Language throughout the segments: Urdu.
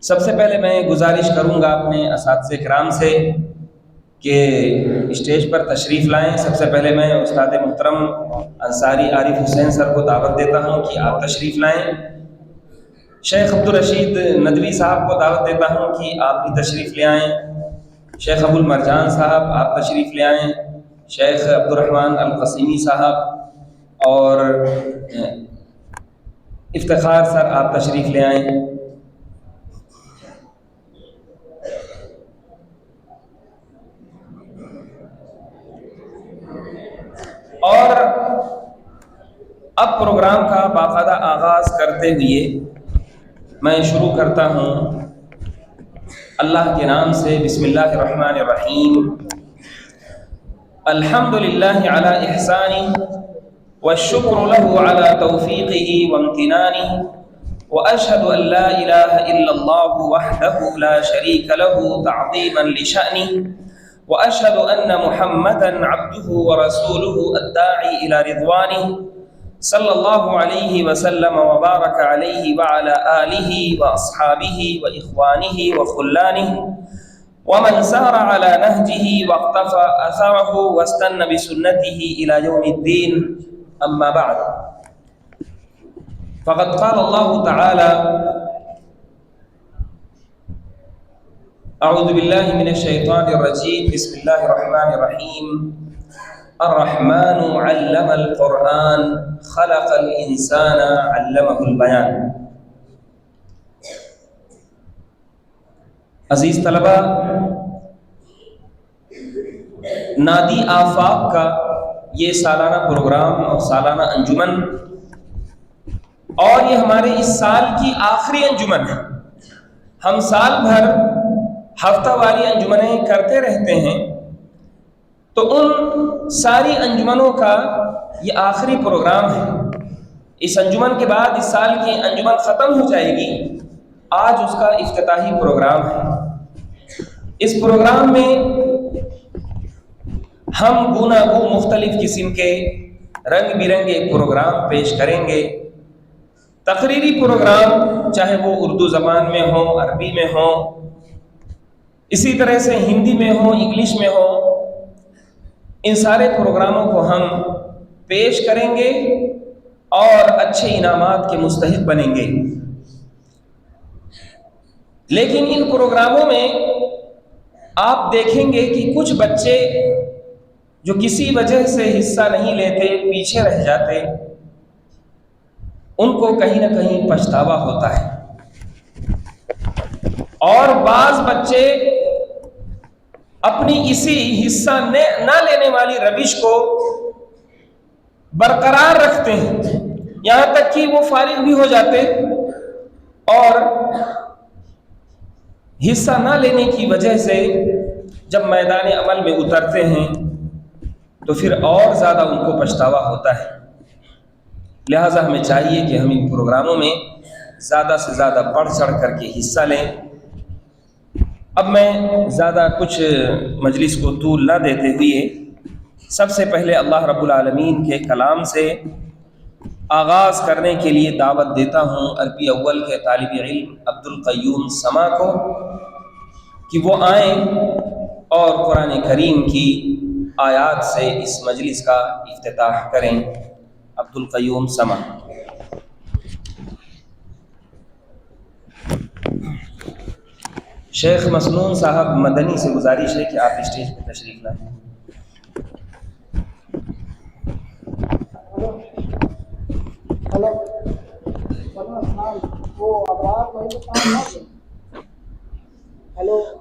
سب سے پہلے میں گزارش کروں گا اپنے اساتذہ کرام سے کہ اسٹیج پر تشریف لائیں۔ سب سے پہلے میں استاد محترم انصاری عارف حسین سر کو دعوت دیتا ہوں کہ آپ تشریف لائیں۔ شیخ عبدالرشید ندوی صاحب کو دعوت دیتا ہوں کہ آپ بھی تشریف لے آئیں۔ شیخ ابو المرجان صاحب آپ تشریف لے آئیں۔ شیخ عبدالرحمن القسیمی صاحب اور افتخار سر آپ تشریف لے آئیں۔ اور اب پروگرام کا باقاعدہ آغاز کرتے ہوئے میں شروع کرتا ہوں اللہ کے نام سے۔ بسم اللہ الرحمن الرحیم۔ الحمد للہ علی احسانہ والشکر له على توفیقہ وامتنانہ واشہد ان لا الہ الا اللہ وحدہ لا شریک له تعظیما لشأنہ واشهد ان محمدا عبده ورسوله الداعي الى رضوانه صلى الله عليه وسلم وبارك عليه وعلى اله واصحابه واخوانه وخلانه ومن سار على نهجه واقتفى اثره واستنى بسنته الى يوم الدين، اما بعد، فقد قال الله تعالى: اعوذ باللہ من الشیطان الرجیم، بسم اللہ الرحمن الرحیم۔ الرحمن علم القرآن خلق الانسان علمہ البیان۔ عزیز طلبہ، نادی آفاق کا یہ سالانہ پروگرام اور سالانہ انجمن، اور یہ ہمارے اس سال کی آخری انجمن ہے۔ ہم سال بھر ہفتہ واری انجمنیں کرتے رہتے ہیں، تو ان ساری انجمنوں کا یہ آخری پروگرام ہے۔ اس انجمن کے بعد اس سال کی انجمن ختم ہو جائے گی، آج اس کا افتتاحی پروگرام ہے۔ اس پروگرام میں ہم گوناگوں مختلف قسم کے رنگ برنگے پروگرام پیش کریں گے۔ تقریری پروگرام چاہے وہ اردو زبان میں ہو، عربی میں ہو، اسی طرح سے ہندی میں ہو، انگلش میں ہو، ان سارے پروگراموں کو ہم پیش کریں گے اور اچھے انعامات کے مستحق بنیں گے۔ لیکن ان پروگراموں میں آپ دیکھیں گے کہ کچھ بچے جو کسی وجہ سے حصہ نہیں لیتے، پیچھے رہ جاتے، ان کو کہیں نہ کہیں پچھتاوا ہوتا ہے، اور بعض بچے اپنی اسی حصہ نہ لینے والی روش کو برقرار رکھتے ہیں، یہاں تک کہ وہ فارغ بھی ہو جاتے اور حصہ نہ لینے کی وجہ سے جب میدان عمل میں اترتے ہیں تو پھر اور زیادہ ان کو پچھتاوا ہوتا ہے۔ لہٰذا ہمیں چاہیے کہ ہم ان پروگراموں میں زیادہ سے زیادہ بڑھ چڑھ کر کے حصہ لیں۔ اب میں زیادہ کچھ مجلس کو طول نہ دیتے ہوئے سب سے پہلے اللہ رب العالمین کے کلام سے آغاز کرنے کے لیے دعوت دیتا ہوں عربی اول کے طالب علم عبدالقیوم سما کو کہ وہ آئیں اور قرآن کریم کی آیات سے اس مجلس کا افتتاح کریں۔ عبدالقیوم سما۔ شیخ مسنون صاحب مدنی سے گزارش ہے کہ آپ اسٹیج پہ تشریف لائیں۔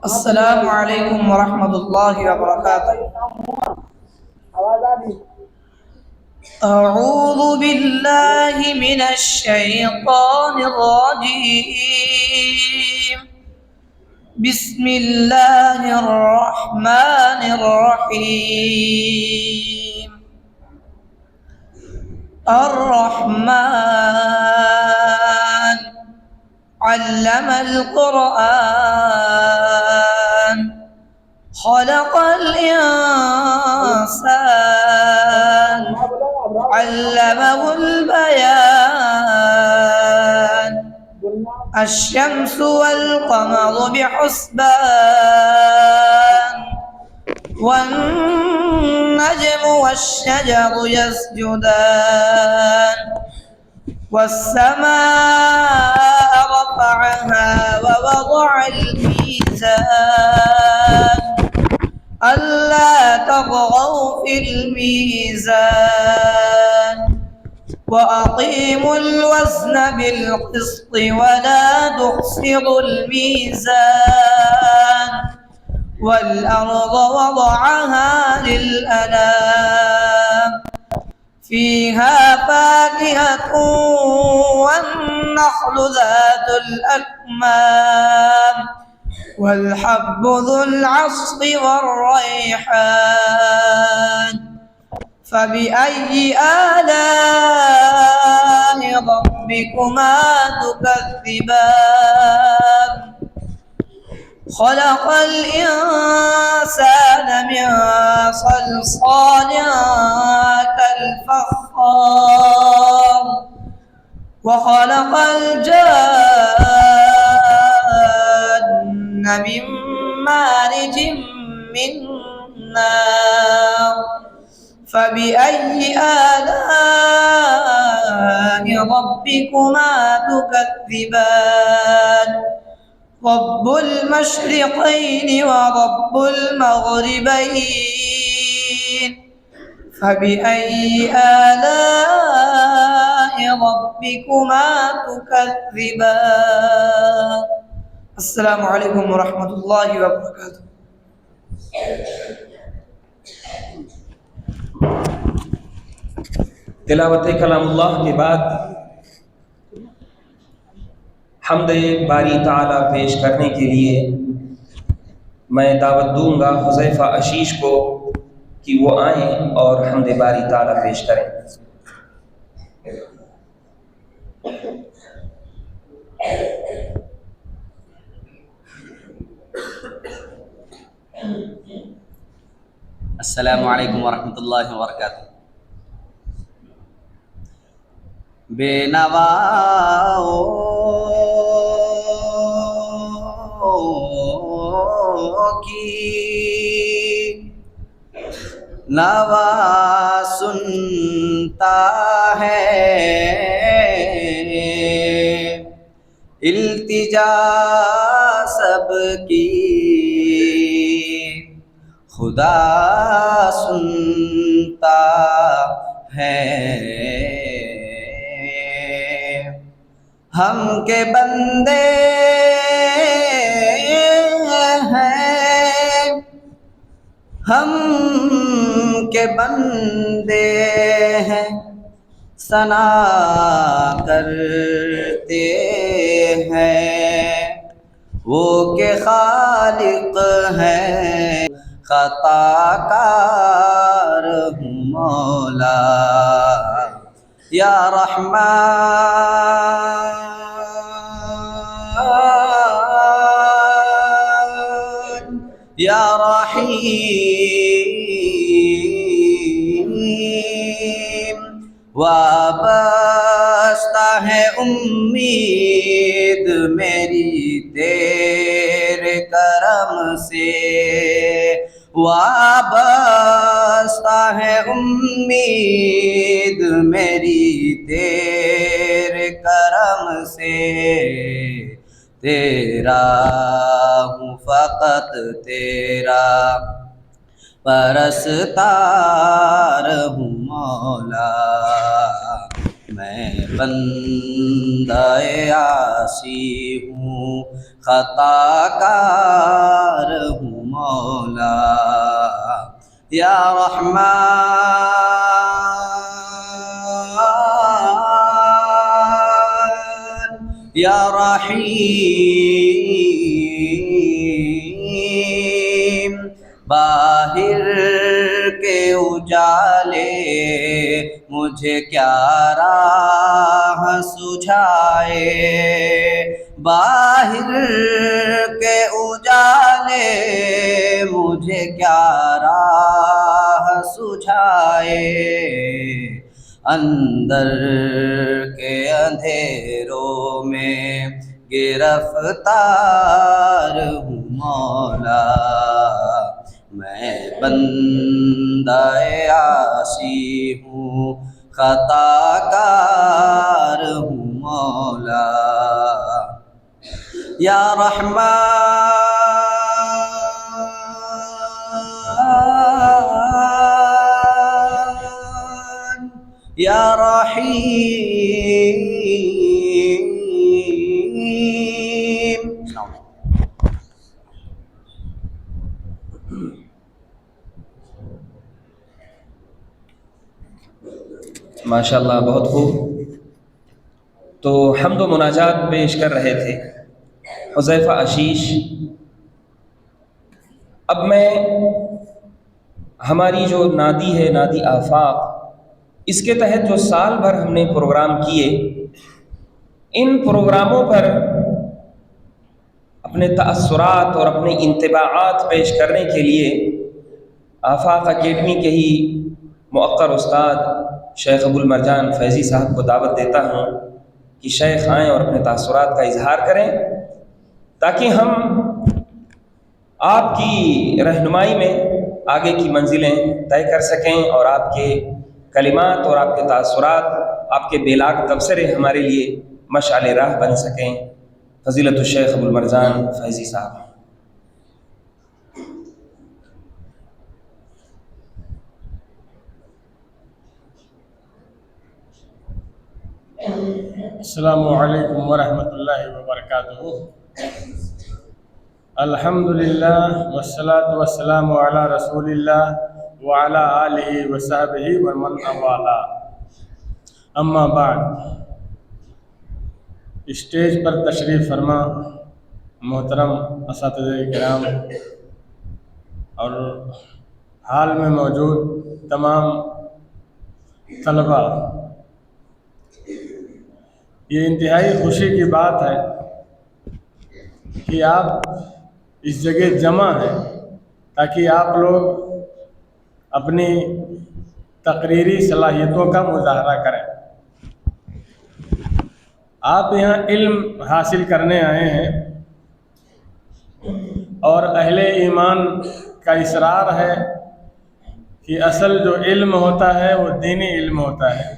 السلام علیکم ورحمۃ اللہ وبرکاتہ۔ اعوذ باللہ من الشیطان الرجیم، بسم اللہ الرحمن الرحیم۔ الرحمن علم القرآن خلق الانسان علمه البيان الشمس والقمر بحسبان والنجم والشجر يسجدان والسماء رفعها ووضع الميزان ألا تطغوا في الميزان وأقيموا الوزن بالقسط ولا تخسروا الميزان والأرض وضعها للأنام فيها فاكهة والنخل ذات الأكمام والحب ذو العصف والريحان فبأي آلاء ربكما تكذبان خلق الإنسان من صلصال كالفخار وخلق الجان من مارج من نار فبأي آلاء ربكما تكذبان رب المشرقين ورب المغربين فبأي آلاء ربكما تكذبان السلام عليكم ورحمة الله وبركاته. تلاوت کلام اللہ کے بعد حمد باری تعالیٰ پیش کرنے کے لیے میں دعوت دوں گا حذیفہ عشیش کو کہ وہ آئیں اور حمد باری تعالیٰ پیش کریں. السلام علیکم ورحمۃ اللہ وبرکاتہ. بے نواؤ کی نوا سنتا ہے التجا سب کی خدا سنتا ہے. ہم کے بندے ہیں ہم کے بندے ہیں ثنا کرتے ہیں وہ کہ خالق ہیں خطا کار ہوں مولا یا رحمان یا رحیم وابستہ ہے امید میری تیرے کرم سے وابستہ ہے امید میری تیرے کرم سے تیرا ہوں فقط تیرا پرستار ہوں مولا میں بندہ عاصی ہوں خطا کار ہوں مولا یا رحمان یا رحیم باہر کے اجالے مجھے کیا راہ سجھائے باہر کے اجالے مجھے کیا راہ سجھائے اندر کے اندھیروں میں گرفتار ہوں مولا، میں بندہ عاصی ہوں، خطا کار ہوں مولا، یا رحمان یا رحیم۔ ماشاءاللہ، بہت خوب۔ تو حمد و مناجات پیش کر رہے تھے حذیفہ عشیش۔ اب میں ہماری جو نادی ہے، نادی آفاق، اس کے تحت جو سال بھر ہم نے پروگرام کیے، ان پروگراموں پر اپنے تأثرات اور اپنے انطباعات پیش کرنے کے لیے آفاق اکیڈمی کے ہی مؤقر استاد شیخ ابو المرجان فیضی صاحب کو دعوت دیتا ہوں کہ شیخ آئیں اور اپنے تأثرات کا اظہار کریں، تاکہ ہم آپ کی رہنمائی میں آگے کی منزلیں طے کر سکیں، اور آپ کے کلمات اور آپ کے تأثرات، آپ کے بیلاگ تبصرے ہمارے لیے مشعل راہ بن سکیں۔ فضیلت الشیخ ابو المرجان فیضی صاحب۔ السلام علیکم ورحمۃ اللہ وبرکاتہ۔ الحمدللہ والصلاة والسلام علی رسول اللہ وعلی آلہ وصحبہ ومن والاه، اما بعد۔ اسٹیج پر تشریف فرما محترم اساتذہ کرام اور حال میں موجود تمام طلباء، یہ انتہائی خوشی کی بات ہے کہ آپ اس جگہ جمع ہیں تاکہ آپ لوگ اپنی تقریری صلاحیتوں کا مظاہرہ کریں۔ آپ یہاں علم حاصل کرنے آئے ہیں، اور اہل ایمان کا اصرار ہے کہ اصل جو علم ہوتا ہے وہ دینی علم ہوتا ہے،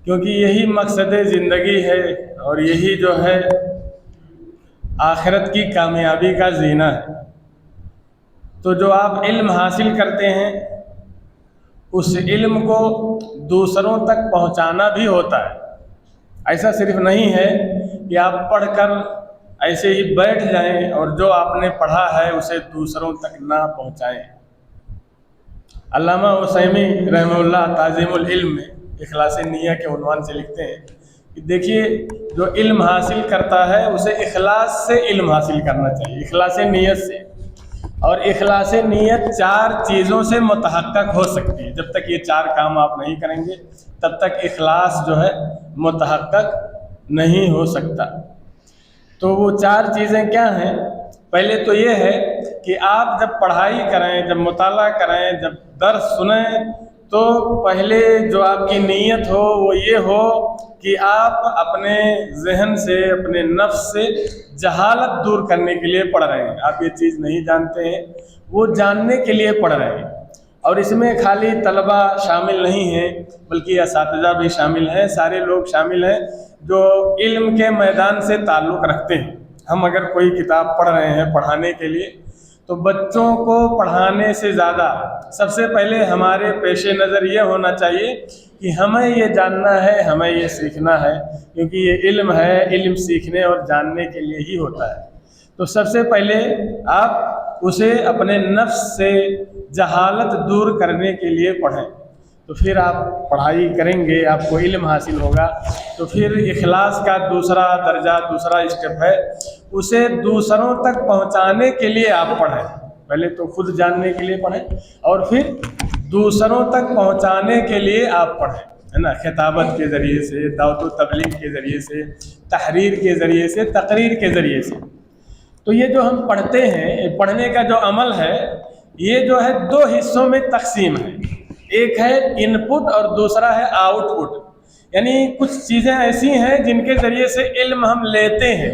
کیونکہ یہی مقصد زندگی ہے اور یہی جو ہے آخرت کی کامیابی کا زینہ ہے۔ تو جو آپ علم حاصل کرتے ہیں، اس علم کو دوسروں تک پہنچانا بھی ہوتا ہے۔ ایسا صرف نہیں ہے کہ آپ پڑھ کر ایسے ہی بیٹھ جائیں اور جو آپ نے پڑھا ہے اسے دوسروں تک نہ پہنچائیں۔ علامہ عثیمی رحمہ اللہ تعظیم العلم میں اخلاص نیہ کے عنوان سے لکھتے ہیں کہ دیکھیے، جو علم حاصل کرتا ہے اسے اخلاص سے علم حاصل کرنا چاہیے، اخلاص نیت سے۔ اور اخلاص نیت 4 چیزوں سے متحقق ہو سکتی ہے۔ جب تک یہ 4 کام آپ نہیں کریں گے تب تک اخلاص جو ہے متحقق نہیں ہو سکتا۔ تو وہ 4 چیزیں کیا ہیں؟ پہلے تو یہ ہے کہ آپ جب پڑھائی کریں، جب مطالعہ کریں، جب درس سنیں، تو پہلے جو آپ کی نیت ہو وہ یہ ہو کہ آپ اپنے ذہن سے، اپنے نفس سے جہالت دور کرنے کے لیے پڑھ رہے ہیں۔ آپ یہ چیز نہیں جانتے ہیں، وہ جاننے کے لیے پڑھ رہے ہیں۔ اور اس میں خالی طلبہ شامل نہیں ہیں بلکہ اساتذہ بھی شامل ہیں، سارے لوگ شامل ہیں جو علم کے میدان سے تعلق رکھتے ہیں۔ ہم اگر کوئی کتاب پڑھ رہے ہیں پڑھانے کے لیے، تو بچوں کو پڑھانے سے زیادہ سب سے پہلے ہمارے پیش نظر یہ ہونا چاہیے کہ ہمیں یہ جاننا ہے، ہمیں یہ سیکھنا ہے، کیونکہ یہ علم ہے، علم سیکھنے اور جاننے کے لیے ہی ہوتا ہے۔ تو سب سے پہلے آپ اسے اپنے نفس سے جہالت دور کرنے کے لیے پڑھیں، تو پھر آپ پڑھائی کریں گے، آپ کو علم حاصل ہوگا۔ تو پھر اخلاص کا دوسرا درجہ، دوسرا اسٹیپ ہے، اسے دوسروں تک پہنچانے کے لیے آپ پڑھیں۔ پہلے تو خود جاننے کے لیے پڑھیں اور پھر دوسروں تک پہنچانے کے لیے آپ پڑھیں، ہے نا؟ خطابت کے ذریعے سے، دعوت و تبلیغ کے ذریعے سے، تحریر کے ذریعے سے، تقریر کے ذریعے سے۔ تو یہ جو ہم پڑھتے ہیں، پڑھنے کا جو عمل ہے، یہ جو ہے 2 حصوں میں تقسیم ہے۔ ایک ہے ان پٹ اور دوسرا ہے آؤٹ پٹ۔ یعنی کچھ چیزیں ایسی ہیں جن کے ذریعے سے علم ہم لیتے ہیں،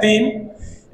3।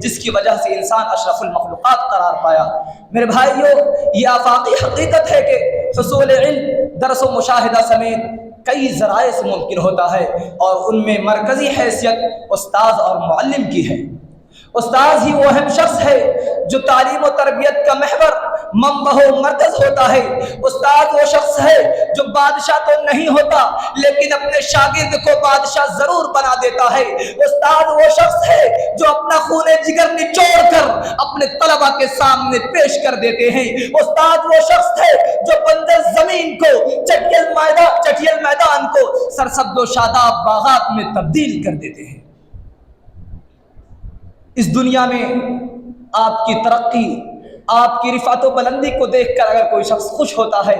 جس کی وجہ سے انسان اشرف المخلوقات قرار پایا۔ میرے بھائیوں، یہ آفاقی حقیقت ہے کہ حصول علم درس و مشاہدہ سمیت کئی ذرائع سے ممکن ہوتا ہے، اور ان میں مرکزی حیثیت استاذ اور معلم کی ہے۔ استاذ ہی وہ اہم شخص ہے جو تعلیم و تربیت کا محور، منبع و مرکز ہوتا ہے۔ استاد وہ شخص ہے جو بادشاہ تو نہیں ہوتا لیکن اپنے شاگرد کو بادشاہ ضرور بنا دیتا ہے۔ استاد وہ شخص ہے جو اپنا خون جگر نچوڑ کر اپنے طلبہ کے سامنے پیش کر دیتے ہیں۔ استاد وہ شخص ہے جو بنجر زمین کو چٹیل میدان کو سرسبز و شاداب باغات میں تبدیل کر دیتے ہیں۔ اس دنیا میں آپ کی ترقی، آپ کی رفعت و بلندی کو دیکھ کر اگر کوئی شخص خوش ہوتا ہے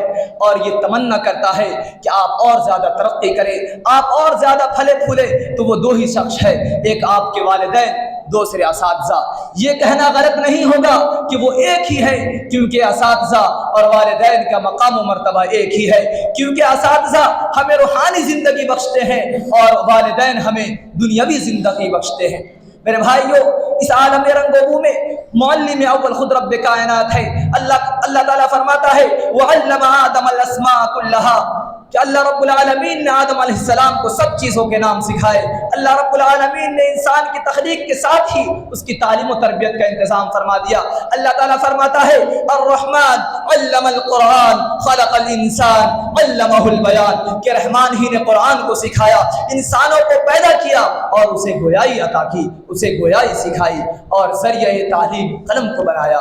اور یہ تمنا کرتا ہے کہ آپ اور زیادہ ترقی کریں، آپ اور زیادہ پھلے پھولے، تو وہ دو ہی شخص ہے، ایک آپ کے والدین، دوسرے اساتذہ۔ یہ کہنا غلط نہیں ہوگا کہ وہ ایک ہی ہے، کیونکہ اساتذہ اور والدین کا مقام و مرتبہ ایک ہی ہے، کیونکہ اساتذہ ہمیں روحانی زندگی بخشتے ہیں اور والدین ہمیں دنیاوی زندگی بخشتے ہیں۔ میرے بھائیوں، اس عالم رنگ و بو میں معلم اول خود رب کائنات ہے۔ اللہ تعالیٰ فرماتا ہے وَعَلَّمَ آدَمَ الْأَسْمَاءَ كُلَّهَا، کہ اللہ رب العالمین نے آدم علیہ السلام کو سب چیزوں کے نام سکھائے۔ اللہ رب العالمین نے انسان کی تخلیق کے ساتھ ہی اس کی تعلیم و تربیت کا انتظام فرما دیا۔ اللہ تعالیٰ فرماتا ہے الرحمن علم القرآن خلق الانسان علمہ البیان، کہ رحمان ہی نے قرآن کو سکھایا، انسانوں کو پیدا کیا اور اسے گویائی عطا کی، اسے گویائی سکھائی اور ذریعہ تعلیم قلم کو بنایا۔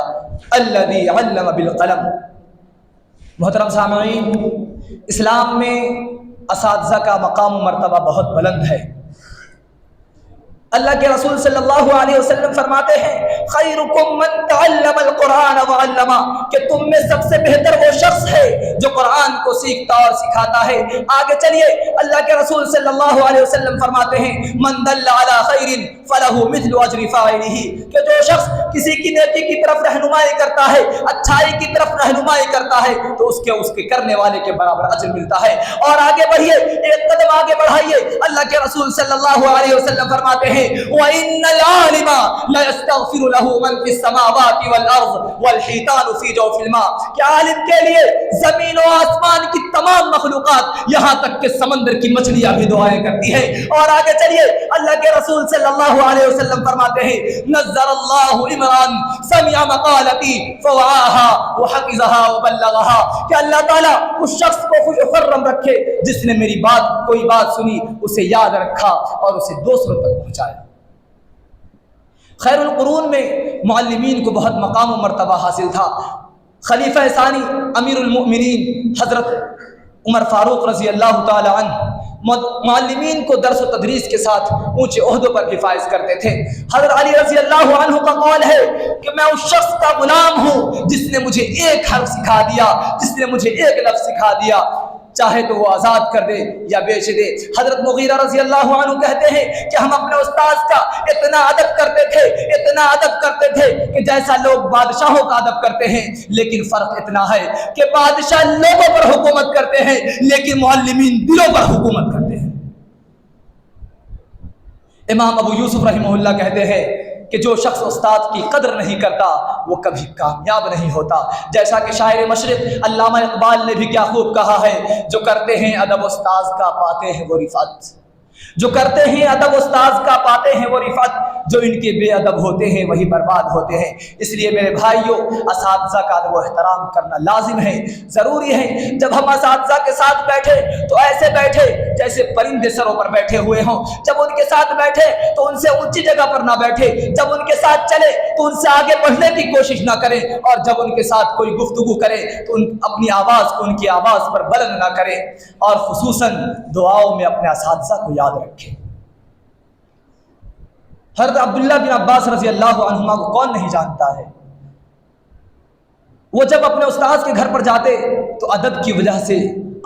الذی علم بالقلم۔ محترم سامعین، اسلام میں اساتذہ کا مقام و مرتبہ بہت بلند ہے۔ اللہ کے رسول صلی اللہ علیہ وسلم فرماتے ہیں خیرکم من تعلم القرآن وعلمہ، کہ تم میں سب سے بہتر وہ شخص ہے جو قرآن کو سیکھتا اور سکھاتا ہے۔ آگے چلیے، اللہ کے رسول صلی اللہ علیہ وسلم فرماتے ہیں من دل علی خیر فلہ مثل اجر فاعلہ، کہ جو شخص کسی کی نیکی کی طرف رہنمائی کرتا ہے، اچھائی کی طرف رہنمائی کرتا ہے، تو اس کے کرنے والے کے برابر اجر ملتا ہے۔ اور آگے بڑھیے، ایک قدم آگے بڑھائیے، اللہ کے رسول صلی اللہ علیہ وسلم فرماتے ہیں وَإِنَّ الْعَالِمَ لَيَسْتَغْفِرُ لَهُ مَنْ فِي السَّمَاوَاتِ وَالْأَرْضِ وَالْحِيتَانُ فِي جَوْفِ الْمَاءِ، کہ عالم کے لیے زمین و آسمان کی تمام مخلوقات، یہاں تک کہ سمندر کی مچھلیاں بھی دعائیں کرتی ہیں۔ اور آگے چلیے، اللہ کے رسول صلی اللہ علیہ وسلم فرماتے ہیں نَزَّرَ اللَّهُ عِمْرَانَ سَمِعَ مَقَالَتِي فَوَعَاهَا وَحَفِظَهَا وَبَلَّغَهَا، کہ اللہ تعالیٰ اس شخص کو خوش و خرم رکھے جس نے میری کوئی بات سنی، اسے یاد رکھا اور اسے دوسروں تک پہنچایا۔ خیر القرون میں معلمین کو بہت مقام و مرتبہ حاصل تھا۔ خلیفہ ثانی امیر المؤمنین حضرت عمر فاروق رضی اللہ تعالی عنہ معلمین کو درس و تدریس کے ساتھ اونچے عہدوں پر بھی فائز کرتے تھے۔ حضرت علی رضی اللہ عنہ کا قول ہے کہ میں اس شخص کا غلام ہوں جس نے مجھے ایک حرف سکھا دیا، جس نے مجھے ایک لفظ سکھا دیا، چاہے تو وہ آزاد کر دے یا بیچ دے۔ حضرت مغیرہ رضی اللہ عنہ کہتے ہیں کہ ہم اپنے استاذ کا اتنا ادب کرتے تھے، اتنا ادب کرتے تھے کہ جیسا لوگ بادشاہوں کا ادب کرتے ہیں، لیکن فرق اتنا ہے کہ بادشاہ لوگوں پر حکومت کرتے ہیں لیکن معلمین دلوں پر حکومت کرتے ہیں۔ امام ابو یوسف رحمہ اللہ کہتے ہیں کہ جو شخص استاد کی قدر نہیں کرتا وہ کبھی کامیاب نہیں ہوتا۔ جیسا کہ شاعر مشرق علامہ اقبال نے بھی کیا خوب کہا ہے، جو کرتے ہیں ادب استاذ کا پاتے ہیں وہ رفعت، جو کرتے ہیں ادب استاذ کا پاتے ہیں وہ رفعت، جو ان کے بے ادب ہوتے ہیں وہی برباد ہوتے ہیں۔ اس لیے میرے بھائیوں، اساتذہ کا ادب و احترام کرنا لازم ہے، ضروری ہے۔ جب ہم اساتذہ کے ساتھ بیٹھے تو ایسے بیٹھے جیسے پرندے سروں پر بیٹھے ہوئے ہوں۔ جب ان کے ساتھ بیٹھے تو ان سے اونچی جگہ پر نہ بیٹھے، جب ان کے ساتھ چلے تو ان سے آگے بڑھنے کی کوشش نہ کریں، اور جب ان کے ساتھ کوئی گفتگو کرے تو اپنی آواز کو ان کی آواز پر بلند نہ کرے، اور خصوصاً دعاؤں میں اپنے اساتذہ کو یاد رکھیں۔ حضرت عبداللہ بن عباس رضی اللہ عنہما کو کون نہیں جانتا ہے؟ وہ جب اپنے استاذ کے گھر پر جاتے تو ادب کی وجہ سے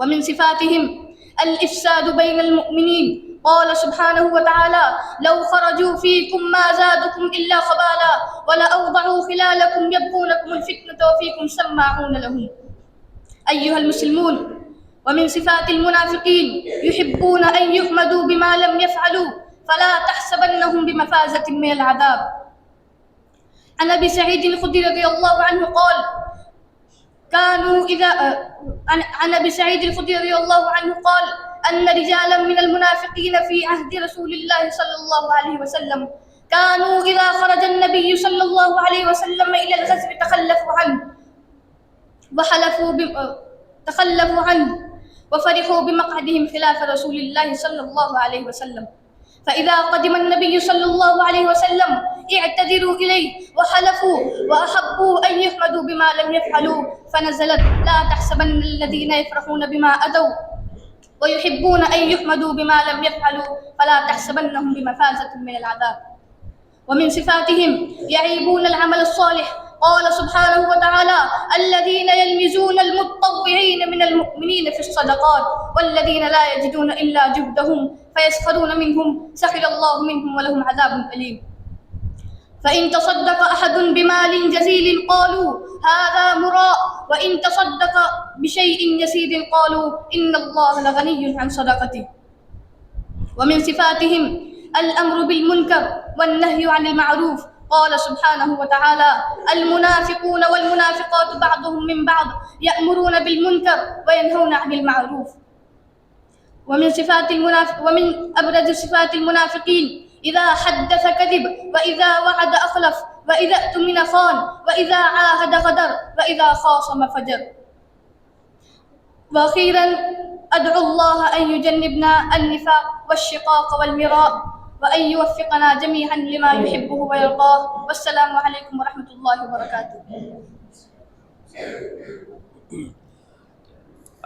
ومن صفاتهم الإفساد بين المؤمنين. قال سبحانه وتعالى: لو خرجوا فيكم ما زادكم إلا خبالا ولأوضعوا خلالكم يبغونكم الفتنة وفيكم سماعون لهم. أيها المسلمون، ومن صفات المنافقين يحبون أن يحمدوا بما لم يفعلوا، فلا تحسبنهم بمفازة من العذاب. عن أبي سعيد الخدري رضي الله عنه قال: عن أبي سعيد الخدري رضي الله عنه قال: أن رجالا من المنافقين في عهد رسول الله صلى الله عليه وسلم كانوا إذا خرج النبي صلى الله عليه وسلم إلى الغزو تخلفوا عنه وفرحوا بمقعدهم خلاف رسول الله صلى الله عليه وسلم، فإذا قدم النبي صلى الله عليه وسلم اعتذروا إليه وحلفوا وأحبوا أن يحمدوا بما لم يفعلوا، فنزلت: لا تحسبن الذين يفرحون بما أتوا ويحبون أن يحمدوا بما لم يفعلوا فلا تحسبنهم بمفازة من العذاب. ومن صفاتهم يعيبون العمل الصالح. قال سبحانه وتعالى: الذين يلمزون المتطوعين من المؤمنين في الصدقات والذين لا يجدون إلا جهدهم فيسخرون منهم سخر الله منهم ولهم عذاب أليم. فإن تصدق أحد بمال جزيل قالوا هذا مراء، وإن تصدق بشيء يسير قالوا إن الله لغني عن صدقته. ومن صفاتهم الأمر بالمنكر والنهي عن المعروف. قال سبحانه وتعالى: المنافقون والمنافقات بعضهم من بعض يأمرون بالمنكر وينهون عن المعروف. ومن أبرز صفات المنافقين: إذا حدث كذب، وإذا وعد أخلف، وإذا اؤتمن خان، وإذا عاهد غدر، وإذا خاصم فجر. وأخيرا أدعو الله أن يجنبنا النفاق والشقاق والمراء، وأن يوفقنا جميعا لما يحبه ويرضاه. والسلام عليكم ورحمة الله وبركاته.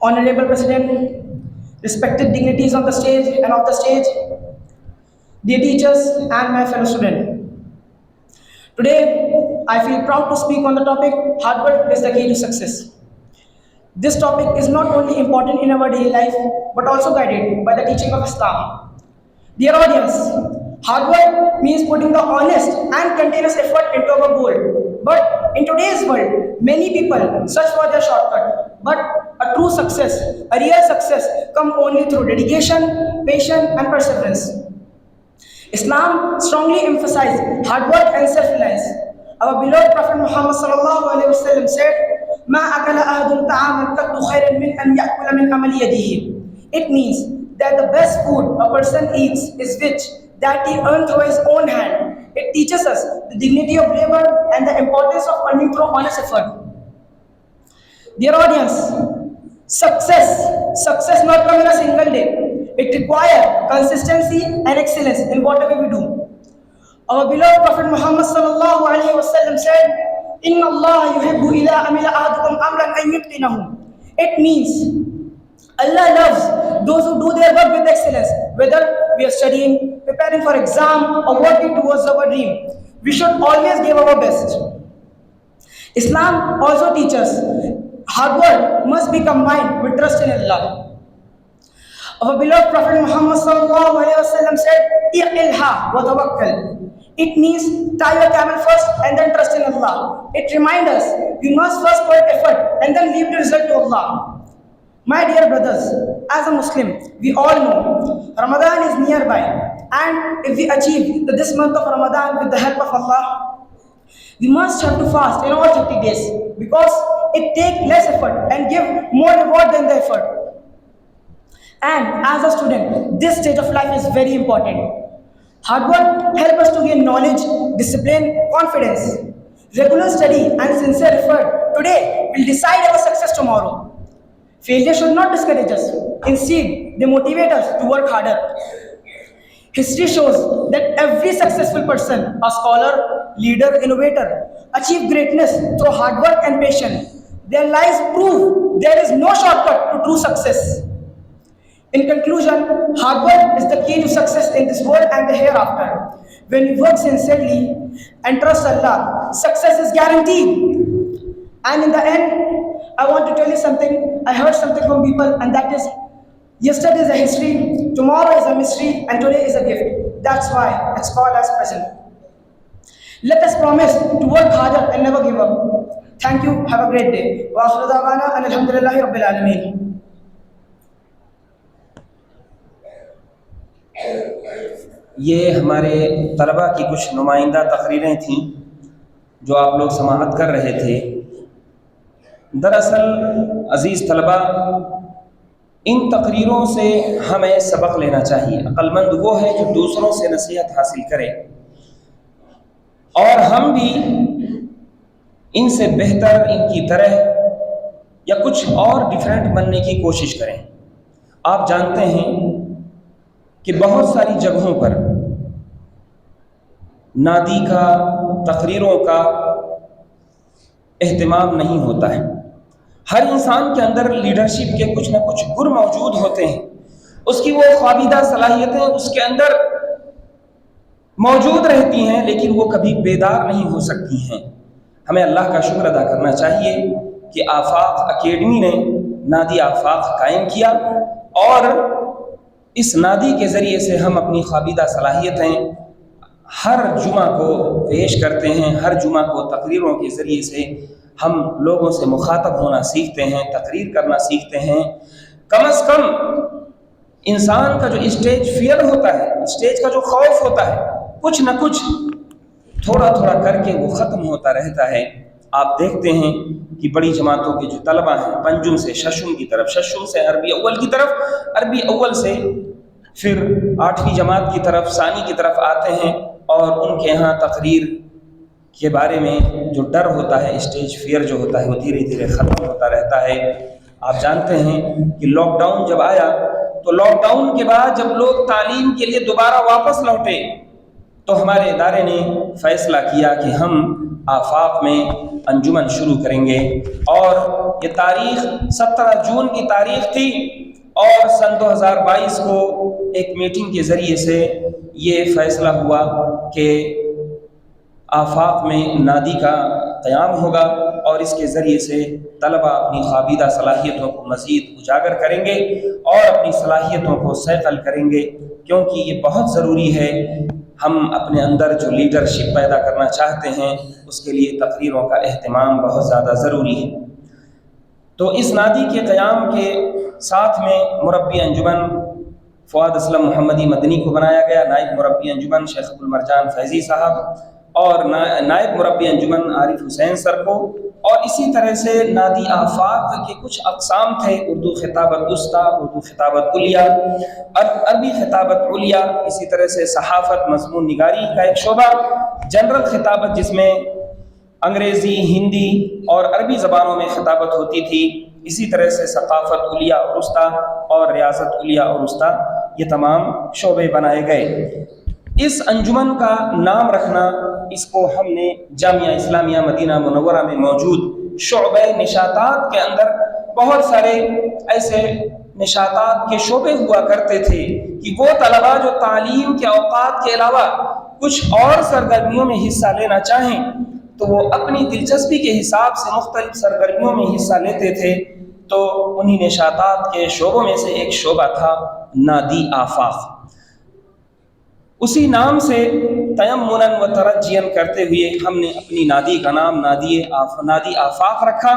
Honorable President, respected dignitaries on the stage and off the stage, dear teachers and my fellow students. Today, I feel proud to speak on the topic hard work is the key to success. This topic is not only important in our daily life, but also guided by the teaching of Islam. Dear audience, hard work means putting the honest and continuous effort into our goal. But in today's world, many people search for their shortcut. But a true success, a real success, comes only through dedication, patience, and perseverance. Islam strongly emphasizes hard work and self-reliance. Our beloved Prophet Muhammad sallallahu alaihi wasallam said, "Ma akala ahadun ta'aman qattu khairan min an ya'kula min amali yadihi." It means that the best food a person eats is which that he earned through his own hand. It teaches us the dignity of labor and the importance of earning through honest effort. Dear audience, success not come in a single day. It requires consistency and excellence in whatever we do. Our beloved Prophet Muhammad sallallahu alaihi wasallam said, "Inna Allah yuhibbu ila amila ahadukum amran an yutqinahu." It means Allah loves those who do their work with excellence. Whether we are studying, preparing for exam, or working towards our dream, we should always give our best. Islam also teaches hard work must be combined with trust in Allah. Our beloved Prophet Muhammad sallallahu alaihi wasallam said, "Iqilha wa tawakkal." It means tie your camel first and then trust in Allah. It reminds us we must first put effort and then leave the result to Allah. My dear brothers, as a Muslim, we all know Ramadan is nearby, and if we achieve this month of Ramadan with the help of Allah, we must have to fast in all 30 days because it takes less effort and give more reward than the effort. And as a student, this stage of life is very important. Hard work helps us to gain knowledge, discipline, confidence. Regular study and sincere effort today will decide our success tomorrow. Failure should not discourage us. Instead, they motivate us to work harder. History shows that every successful person, a scholar, leader, innovator, achieve greatness through hard work and patience. Their lives prove there is no shortcut to true success. In conclusion, hard work is the key to success in this world and the hereafter. When we work sincerely and trust Allah, success is guaranteed. And in the end, I want to tell you something. I heard something from people, and that is, yesterday is a history, tomorrow is a mystery, and today is a gift. That's why it's called as present. Let us promise to work harder and never give up. Thank you. Have a great day. Wa akhiru da'wana and alhamdulillahi rabbil alameen. یہ ہمارے طلباء کی کچھ نمائندہ تقریریں تھیں جو آپ لوگ سماعت کر رہے تھے۔ دراصل عزیز طلباء، ان تقریروں سے ہمیں سبق لینا چاہیے۔ عقل مند وہ ہے جو دوسروں سے نصیحت حاصل کرے، اور ہم بھی ان سے بہتر، ان کی طرح یا کچھ اور ڈیفرنٹ بننے کی کوشش کریں۔ آپ جانتے ہیں کہ بہت ساری جگہوں پر نادی کا، تقریروں کا اہتمام نہیں ہوتا ہے۔ ہر انسان کے اندر لیڈرشپ کے کچھ نہ کچھ گر موجود ہوتے ہیں، اس کی وہ خوابیدہ صلاحیتیں اس کے اندر موجود رہتی ہیں، لیکن وہ کبھی بیدار نہیں ہو سکتی ہیں۔ ہمیں اللہ کا شکر ادا کرنا چاہیے کہ آفاق اکیڈمی نے نادی آفاق قائم کیا، اور اس نادی کے ذریعے سے ہم اپنی خوابیدہ صلاحیتیں ہر جمعہ کو پیش کرتے ہیں۔ ہر جمعہ کو تقریروں کے ذریعے سے ہم لوگوں سے مخاطب ہونا سیکھتے ہیں، تقریر کرنا سیکھتے ہیں۔ کم از کم انسان کا جو اسٹیج فیئر ہوتا ہے، اسٹیج کا جو خوف ہوتا ہے، کچھ نہ کچھ تھوڑا تھوڑا کر کے وہ ختم ہوتا رہتا ہے۔ آپ دیکھتے ہیں کہ بڑی جماعتوں کے جو طلباء ہیں، پنجم سے ششم کی طرف، ششم سے عربی اول کی طرف، عربی اول سے پھر 8ویں جماعت کی طرف، ثانی کی طرف آتے ہیں، اور ان کے ہاں تقریر کے بارے میں جو ڈر ہوتا ہے، اسٹیج فیئر جو ہوتا ہے، وہ دھیرے دھیرے ختم ہوتا رہتا ہے۔ آپ جانتے ہیں کہ لاک ڈاؤن جب آیا تو لاک ڈاؤن کے بعد جب لوگ تعلیم کے لیے دوبارہ واپس لوٹے تو ہمارے ادارے نے فیصلہ کیا کہ ہم آفاق میں انجمن شروع کریں گے، اور یہ تاریخ 17 جون کی تاریخ تھی، اور سن 2022 کو ایک میٹنگ کے ذریعے سے یہ فیصلہ ہوا کہ آفاق میں نادی کا قیام ہوگا، اور اس کے ذریعے سے طلباء اپنی خوابیدہ صلاحیتوں کو مزید اجاگر کریں گے اور اپنی صلاحیتوں کو صیقل کریں گے، کیونکہ یہ بہت ضروری ہے۔ ہم اپنے اندر جو لیڈرشپ پیدا کرنا چاہتے ہیں، اس کے لیے تقریروں کا اہتمام بہت زیادہ ضروری ہے۔ تو اس نادی کے قیام کے ساتھ میں مربی انجمن فؤاد اسلم محمدی مدنی کو بنایا گیا، نائب مربی انجمن شیخ ابو المرجان فیضی صاحب، اور نائب مربی انجمن عارف حسین سر کو، اور اسی طرح سے نادی آفاق کے کچھ اقسام تھے: اردو خطابت وسطی، اردو خطابت علیہ، عربی خطابت علیہ، اسی طرح سے صحافت مضمون نگاری کا ایک شعبہ، جنرل خطابت جس میں انگریزی، ہندی اور عربی زبانوں میں خطابت ہوتی تھی، اسی طرح سے ثقافت علیہ اور وسطی اور ریاست علیہ اور وسطی، یہ تمام شعبے بنائے گئے۔ اس انجمن کا نام رکھنا، اس کو ہم نے جامعہ اسلامیہ مدینہ منورہ میں موجود شعبہ نشاطات کے اندر، بہت سارے ایسے نشاطات کے شعبے ہوا کرتے تھے کہ وہ طلباء جو تعلیم کے اوقات کے علاوہ کچھ اور سرگرمیوں میں حصہ لینا چاہیں تو وہ اپنی دلچسپی کے حساب سے مختلف سرگرمیوں میں حصہ لیتے تھے۔ تو انہی نشاطات کے شعبوں میں سے ایک شعبہ تھا نادی آفاق۔ اسی نام سے تیمنا و ترجیا کرتے ہوئے ہم نے اپنی نادی کا نام نادی آفاق رکھا۔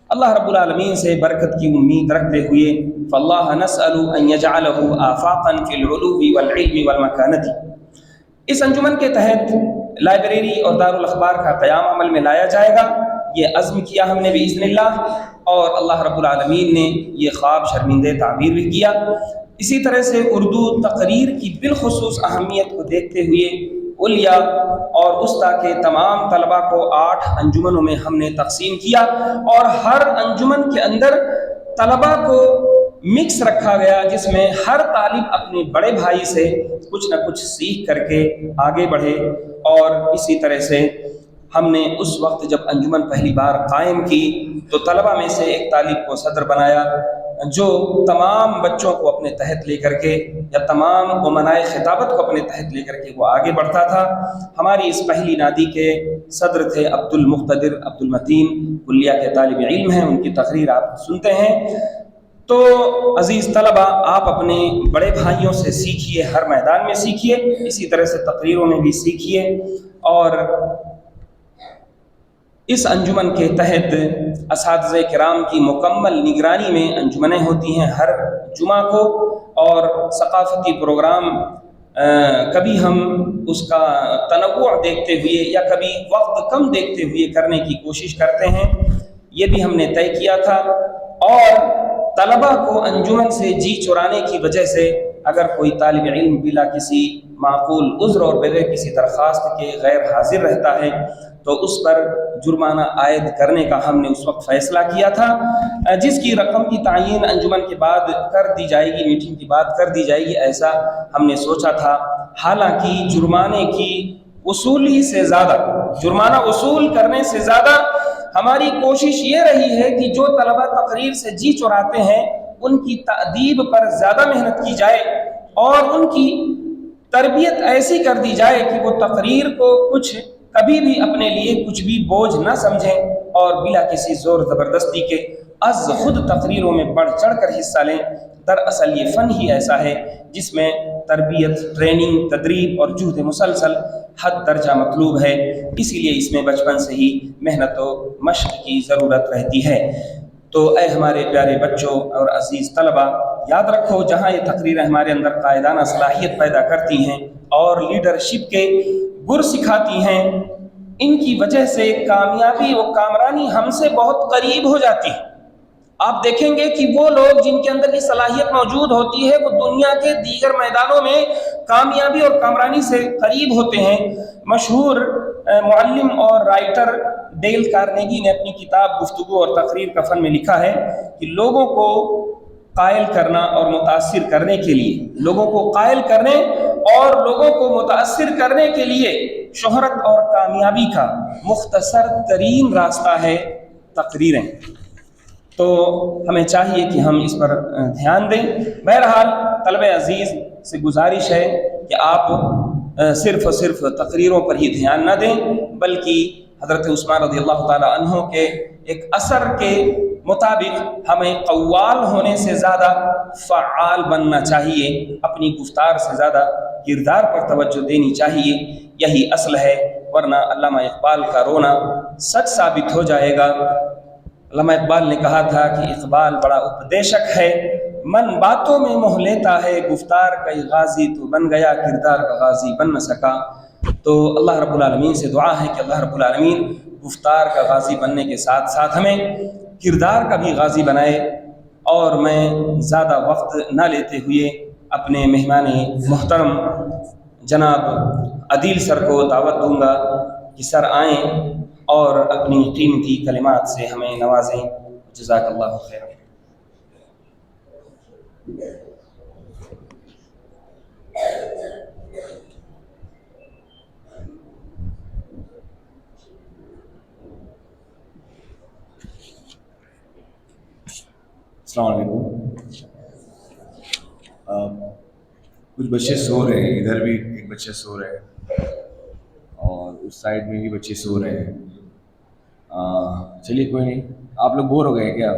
اللہ رب العالمین سے برکت کی امید رکھتے ہوئے فاللہ نسأل ان یجعلہ آفاقا فی العلو والعلم والمکانت۔ اس انجمن کے تحت لائبریری اور دارالاخبار کا قیام عمل میں لایا جائے گا، یہ عزم کیا ہم نے باذن اللہ، اور اللہ رب العالمین نے یہ خواب شرمندہ تعبیر بھی کیا۔ اسی طرح سے اردو تقریر کی بالخصوص اہمیت کو دیکھتے ہوئے اولیاء اور استا کے تمام طلباء کو 8 انجمنوں میں ہم نے تقسیم کیا، اور ہر انجمن کے اندر طلباء کو مکس رکھا گیا، جس میں ہر طالب اپنے بڑے بھائی سے کچھ نہ کچھ سیکھ کر کے آگے بڑھے۔ اور اسی طرح سے ہم نے اس وقت جب انجمن پہلی بار قائم کی تو طلباء میں سے ایک طالب کو صدر بنایا، جو تمام بچوں کو اپنے تحت لے کر کے یا تمام امنائے خطابت کو اپنے تحت لے کر کے وہ آگے بڑھتا تھا۔ ہماری اس پہلی نادی کے صدر تھے عبد المقتدر عبد المتین، کلیہ کے طالب علم ہیں، ان کی تقریر آپ سنتے ہیں۔ تو عزیز طلبہ، آپ اپنے بڑے بھائیوں سے سیکھیے، ہر میدان میں سیکھیے، اسی طرح سے تقریروں میں بھی سیکھیے۔ اور اس انجمن کے تحت اساتذہ کرام کی مکمل نگرانی میں انجمنیں ہوتی ہیں ہر جمعہ کو، اور ثقافتی پروگرام کبھی ہم اس کا تنوع دیکھتے ہوئے یا کبھی وقت کم دیکھتے ہوئے کرنے کی کوشش کرتے ہیں، یہ بھی ہم نے طے کیا تھا۔ اور طلباء کو انجمن سے جی چرانے کی وجہ سے اگر کوئی طالب علم بلا کسی معقول عذر اور بغیر کسی درخواست کے غیر حاضر رہتا ہے تو اس پر جرمانہ عائد کرنے کا ہم نے اس وقت فیصلہ کیا تھا، جس کی رقم کی تعیین انجمن کے بعد کر دی جائے گی، میٹنگ کے بعد کر دی جائے گی، ایسا ہم نے سوچا تھا۔ حالانکہ جرمانے کی وصولی سے زیادہ، جرمانہ وصول کرنے سے زیادہ ہماری کوشش یہ رہی ہے کہ جو طلبہ تقریر سے جی چراتے ہیں ان کی تأدیب پر زیادہ محنت کی جائے، اور ان کی تربیت ایسی کر دی جائے کہ وہ تقریر کو کبھی بھی اپنے لیے کچھ بھی بوجھ نہ سمجھیں، اور بلا کسی زور زبردستی کے از خود تقریروں میں بڑھ چڑھ کر حصہ لیں۔ دراصل یہ فن ہی ایسا ہے جس میں تربیت، ٹریننگ، تدریب اور جہد مسلسل حد درجہ مطلوب ہے، اسی لیے اس میں بچپن سے ہی محنت و مشق کی ضرورت رہتی ہے۔ تو اے ہمارے پیارے بچوں اور عزیز طلبہ، یاد رکھو، جہاں یہ تقریریں ہمارے اندر قائدانہ صلاحیت پیدا کرتی ہیں اور لیڈرشپ کے گر سکھاتی ہیں، ان کی وجہ سے کامیابی و کامرانی ہم سے بہت قریب ہو جاتی ہے۔ آپ دیکھیں گے کہ وہ لوگ جن کے اندر یہ صلاحیت موجود ہوتی ہے وہ دنیا کے دیگر میدانوں میں کامیابی اور کامرانی سے قریب ہوتے ہیں۔ مشہور معلم اور رائٹر ڈیل کارنیگی نے اپنی کتاب گفتگو اور تقریر کا فن میں لکھا ہے کہ لوگوں کو قائل کرنا اور متاثر کرنے کے لیے، لوگوں کو قائل کرنے اور لوگوں کو متاثر کرنے کے لیے شہرت اور کامیابی کا مختصر ترین راستہ ہے تقریریں۔ تو ہمیں چاہیے کہ ہم اس پر دھیان دیں۔ بہرحال طلبہ عزیز سے گزارش ہے کہ آپ صرف اور صرف تقریروں پر ہی دھیان نہ دیں، بلکہ حضرت عثمان رضی اللہ تعالی عنہ کے ایک اثر کے مطابق ہمیں قوال ہونے سے زیادہ فعال بننا چاہیے، اپنی گفتار سے زیادہ کردار پر توجہ دینی چاہیے، یہی اصل ہے، ورنہ علامہ اقبال کا رونا سچ ثابت ہو جائے گا۔ علامہ اقبال نے کہا تھا کہ اقبال بڑا اپدیشک ہے، من باتوں میں موہ لیتا ہے، گفتار کا غازی تو بن گیا، کردار کا غازی بن نہ سکا۔ تو اللہ رب العالمین سے دعا ہے کہ اللہ رب العالمین گفتار کا غازی بننے کے ساتھ ساتھ ہمیں کردار کا بھی غازی بنائے۔ اور میں زیادہ وقت نہ لیتے ہوئے اپنے مہمان محترم جناب عدیل سر کو دعوت دوں گا کہ سر آئیں اور اپنی قیمتی کلمات سے ہمیں نوازیں۔ جزاک اللہ خیر۔ السلام علیکم۔ کچھ بچے سو رہے ہیں، ادھر بھی ایک بچے سو رہے ہیں اور اس سائڈ میں بھی بچے سو رہے ہیں۔ چلیے کوئی نہیں، آپ لوگ بور ہو گئے کیا؟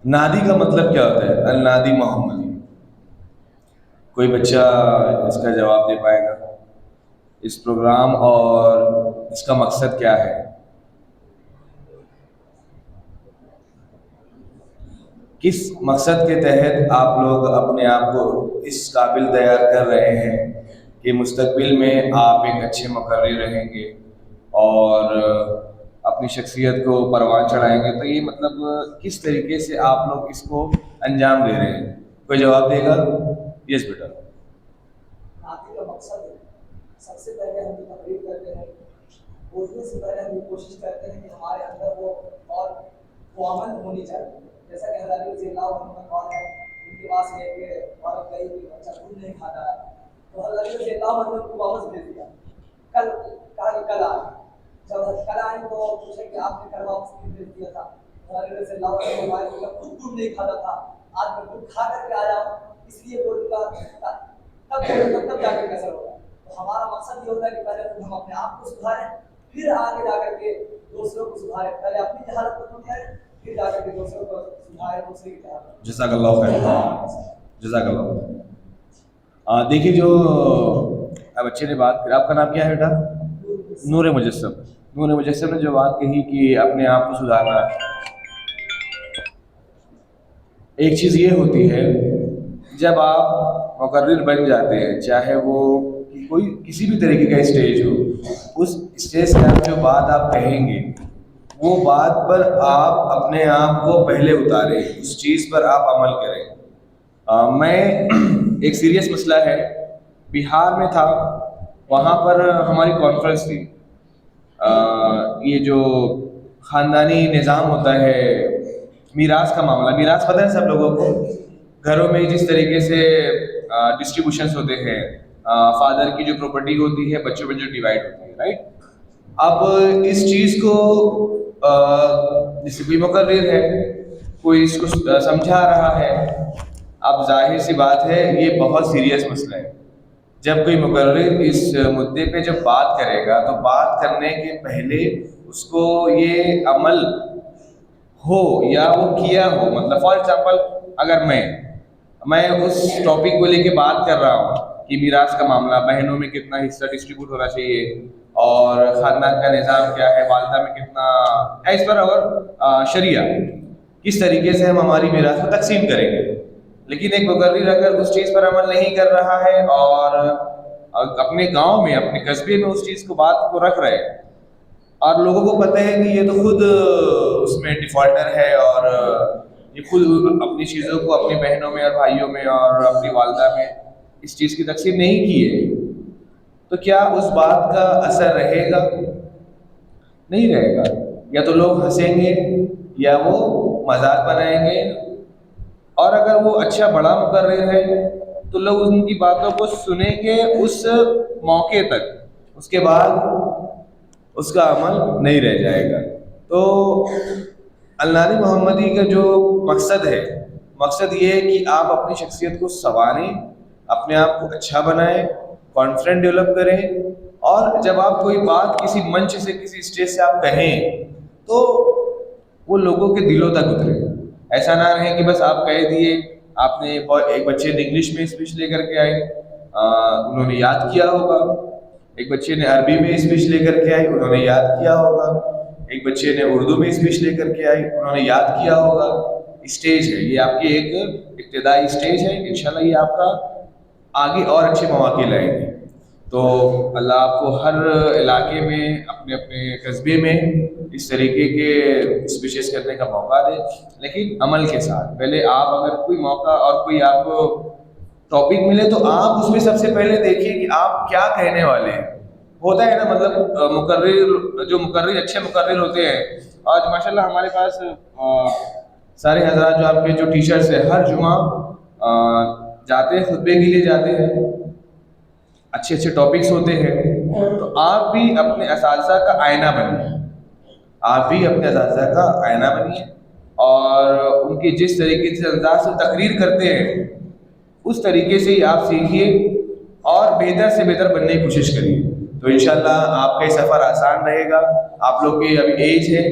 نادی کا مطلب کیا ہوتا ہے؟ النادی محمدی۔ کوئی بچہ اس کا جواب دے پائے گا؟ اس پروگرام اور اس کا مقصد کیا ہے؟ کس مقصد کے تحت آپ لوگ اپنے آپ کو اس قابل تیار کر رہے ہیں کہ مستقبل میں آپ ایک اچھے مقرر رہیں گے اور اپنی شخصیت کو پروان چڑھائیں گے، تو یہ مطلب کس طریقے سے آپ لوگ اس کو انجام دے رہے ہیں؟ کوئی جواب دے گا؟ یس بیٹا. نعتی کا مقصد ہے، سب سے پہلے ہم یہ تقریر کرتے ہیں، بولنے سے پہلے ہم یہ کوشش کرتے ہیں کہ ہمارے اندر وہ عمل ہونی چاہیے. جیسا کہ حضرت رضی اللہ عنہ کا قول ہے، ان کے پاس یہ کہ عورت گئی کہ بچہ دودھ نہیں کھاتا ہے، تو حضرت رضی اللہ عنہ کو واپس بھیج دیا. کل آئے، جب کل آئے تو پوچھے کہ آپ نے کل واپس کیوں بھیج دیا تھا؟ حضرت رضی اللہ عنہ کو بتایا کہ خود دودھ نہیں کھاتا تھا، آج میں دودھ کھا کر کے آیا ہوں، اس لیے بولوں گا تب جا کے کیسا ہوگا. تو ہمارا مقصد یہ ہوتا ہے کہ پہلے ہم اپنے آپ کو سدھاریں، پھر آگے جا کر کے دوسروں کو سدھاریں. پہلے اپنی جہالت کو دور کریں، پھر جا کر کے دوسروں کو سدھاریں، دوسرے کی جہالت. جزاک اللہ خیر. جزاک اللہ. دیکھیے جو بچے نے بات کی، آپ کا نام کیا ہے بیٹا؟ نور مجسم. نور مجسم نے جو بات کہی کہ اپنے آپ کو سدھارنا ہے، ایک چیز یہ ہوتی ہے جب آپ مقرر بن جاتے ہیں، چاہے وہ کوئی کسی بھی طریقے کا اسٹیج ہو، اس اسٹیج سے آپ جو بات آپ کہیں گے وہ بات پر آپ اپنے آپ کو پہلے اتاریں، اس چیز پر آپ عمل کریں. میں ایک سیریس مسئلہ ہے، بہار میں تھا، وہاں پر ہماری کانفرنس تھی. یہ جو خاندانی نظام ہوتا ہے، میراث کا معاملہ، میراث پتہ ہے سب لوگوں کو، گھروں میں جس طریقے سے ڈسٹریبیوشنس ہوتے ہیں، فادر کی جو پراپرٹی ہوتی ہے بچوں میں جو ڈیوائڈ ہوتی ہے، رائٹ. اب اس چیز کو جیسے کوئی مقرر ہے، کوئی اس کو سمجھا رہا ہے، اب ظاہر سی بات ہے یہ بہت سیریس مسئلہ ہے. جب کوئی مقرر اس مدعے پہ جب بات کرے گا تو بات کرنے کے پہلے اس کو یہ عمل ہو یا وہ کیا ہو، مطلب فار ایگزامپل اگر میں اس ٹاپک کو لے کے بات کر رہا ہوں کہ میراث کا معاملہ، بہنوں میں کتنا حصہ ڈسٹریبیوٹ ہونا چاہیے اور خاندان کا نظام کیا ہے، والدہ میں کتنا، ایز پر اور شریعہ کس طریقے سے ہم ہماری میراث کو تقسیم کریں گے. لیکن ایک مقرر اگر اس چیز پر عمل نہیں کر رہا ہے اور اپنے گاؤں میں، اپنے قصبے میں اس چیز کو بات کو رکھ رہے ہیں اور لوگوں کو پتہ ہے کہ یہ تو خود اس میں ڈیفالٹر ہے اور یہ خود اپنی چیزوں کو اپنی بہنوں میں اور بھائیوں میں اور اپنی والدہ میں اس چیز کی تقسیم نہیں کی ہے، تو کیا اس بات کا اثر رہے گا؟ نہیں رہے گا. یا تو لوگ ہنسیں گے یا وہ مذاق بنائیں گے. اور اگر وہ اچھا بڑا مقرر ہے تو لوگ ان کی باتوں کو سنیں گے اس موقع تک، اس کے بعد اس کا عمل نہیں رہ جائے گا. تو النادی محمدی کا جو مقصد ہے، مقصد یہ ہے کہ آپ اپنی شخصیت کو سنواریں، اپنے آپ کو اچھا بنائیں، کانفیڈنٹ ڈیولپ کریں، اور جب آپ کوئی بات کسی منچ سے، کسی اسٹیج سے آپ کہیں تو وہ لوگوں کے دلوں تک اترے. ایسا نہ رہے کہ بس آپ کہہ دیے. آپ نے ایک بچے نے انگلش میں اسپیچ لے کر کے آئے، انہوں نے یاد کیا ہوگا. ایک بچے نے عربی میں اسپیچ لے کر کے آئے، انہوں نے یاد کیا ہوگا. ایک بچے نے اردو میں اسپیچ لے کر کے آئے، انہوں نے یاد کیا ہوگا. اسٹیج ہے یہ، آپ کی ایک ابتدائی اسٹیج ہے، انشاءاللہ یہ آپ کا آگے اور اچھے مواقع لائیں گے. تو اللہ آپ کو ہر علاقے میں، اپنے اپنے قصبے میں اس طریقے کے اسپیچز کرنے کا موقع دے، لیکن عمل کے ساتھ. پہلے آپ اگر کوئی موقع اور کوئی آپ کو ٹاپک ملے تو آپ اس میں سب سے پہلے دیکھیے کہ آپ کیا کہنے والے ہیں. ہوتا ہے نا، مطلب مقرر اچھے مقرر ہوتے ہیں. آج ماشاءاللہ ہمارے پاس سارے حضرات جو آپ کے جو ٹیچرس ہیں ہر جمعہ جاتے ہیں، خطبے کے لیے جاتے ہیں، اچھے اچھے ٹاپکس ہوتے ہیں. تو آپ بھی اپنے اساتذہ کا آئینہ بنیے، آپ بھی اپنے اساتذہ کا آئینہ بنیے اور ان کے جس طریقے سے انداز سے تقریر کرتے ہیں اس طریقے سے ہی آپ سیکھیے اور بہتر سے بہتر بننے کی کوشش کریے. تو انشاءاللہ آپ کا یہ سفر آسان رہے گا. آپ لوگ کی ابھی ایج ہے،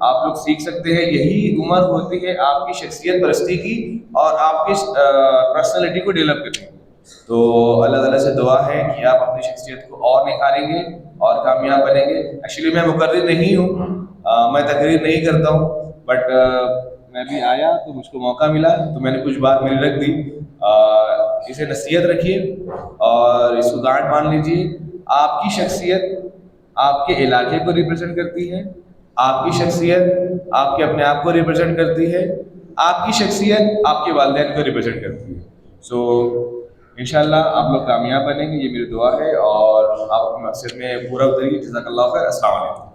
آپ لوگ سیکھ سکتے ہیں. یہی عمر ہوتی ہے آپ کی شخصیت پرستی کی اور آپ کی پرسنالٹی کو ڈیولپ کرنے کی. تو اللہ تعالیٰ سے دعا ہے کہ آپ اپنی شخصیت کو اور نکھاریں گے اور کامیاب بنیں گے. ایکچولی میں مقرر نہیں ہوں، میں تقریر نہیں کرتا ہوں، بٹ میں بھی آیا تو مجھ کو موقع ملا تو میں نے کچھ بات میری رکھ دی. اسے نصیحت رکھیے اور اس کو گانٹ مان لیجیے. آپ کی شخصیت آپ کے علاقے کو ریپرزینٹ کرتی ہے، آپ کی شخصیت آپ کے اپنے آپ کو ریپرزینٹ کرتی ہے، آپ کی شخصیت آپ کے والدین کو ریپرزینٹ کرتی ہے. سو انشاءاللہ آپ لوگ کامیاب بنیں گے، یہ میری دعا ہے، اور آپ اپنے مقصد میں پورا اتریے. جزاک اللہ خیر. السلام علیکم.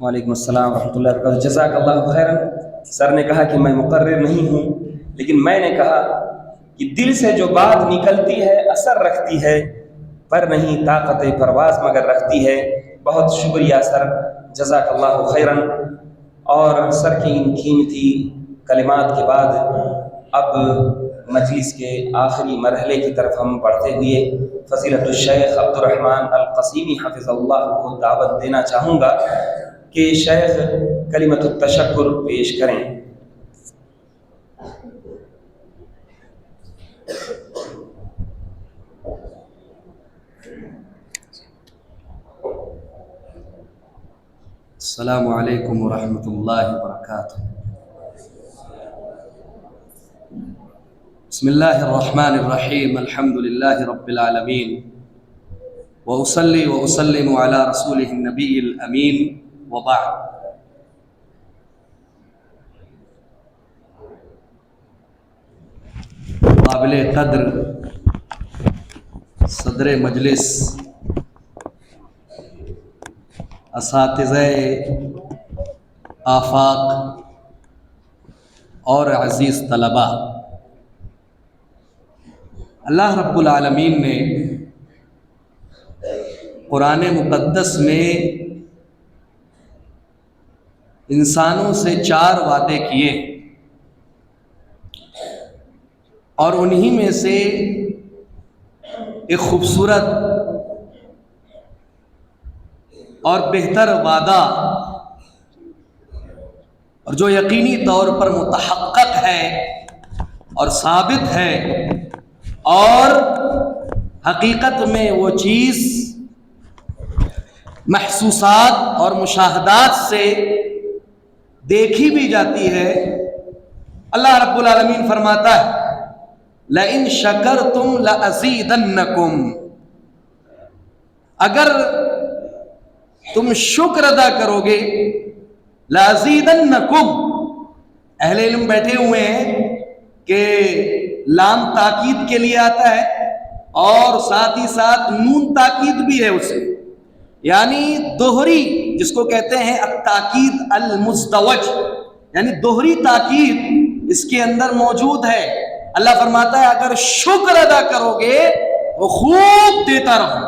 وعلیکم السلام ورحمۃ اللہ وبرکاتہ. جزاک اللہ خیرا. سر نے کہا کہ میں مقرر نہیں ہوں، لیکن میں نے کہا کہ دل سے جو بات نکلتی ہے اثر رکھتی ہے، پر نہیں طاقت پرواز مگر رکھتی ہے. بہت شکریہ سر، جزاک اللہ خیرا. اور سر کی ان قیمتی کلمات کے بعد اب مجلس کے آخری مرحلے کی طرف ہم بڑھتے ہوئے فضیلت الشیخ عبد الرحمن القسیمی حفظ اللہ کو دعوت دینا چاہوں گا کہ شیخ کلمۃ التشکر پیش کریں. السلام علیکم ورحمۃ اللہ وبرکاتہ. بسم اللہ الرحمن الرحیم. الحمد للہ رب العالمین، وأصلي وأسلم على رسوله النبی الامین، وبعد. قابل قدر صدر مجلس، اساتذہ آفاق اور عزیز طلباء، اللہ رب العالمین نے قرآن مقدس میں انسانوں سے 4 وعدے کیے، اور انہی میں سے ایک خوبصورت اور بہتر وعدہ، اور جو یقینی طور پر متحقق ہے اور ثابت ہے، اور حقیقت میں وہ چیز محسوسات اور مشاہدات سے دیکھی بھی جاتی ہے. اللہ رب العالمین فرماتا ہے لَإِن شَكَرْتُمْ لَأَزِيدَنَّكُمْ، اگر تم شکر ادا کرو گے، لَأَزِيدَنَّكُمْ. اہل علم بیٹھے ہوئے ہیں کہ لام تاکید کے لیے آتا ہے، اور ساتھ ہی ساتھ نون تاکید بھی ہے اسے، یعنی دوہری، جس کو کہتے ہیں التاکید المزدوج، یعنی دوہری تاکید اس کے اندر موجود ہے. اللہ فرماتا ہے اگر شکر ادا کرو گے وہ خوب دیتا رہوں،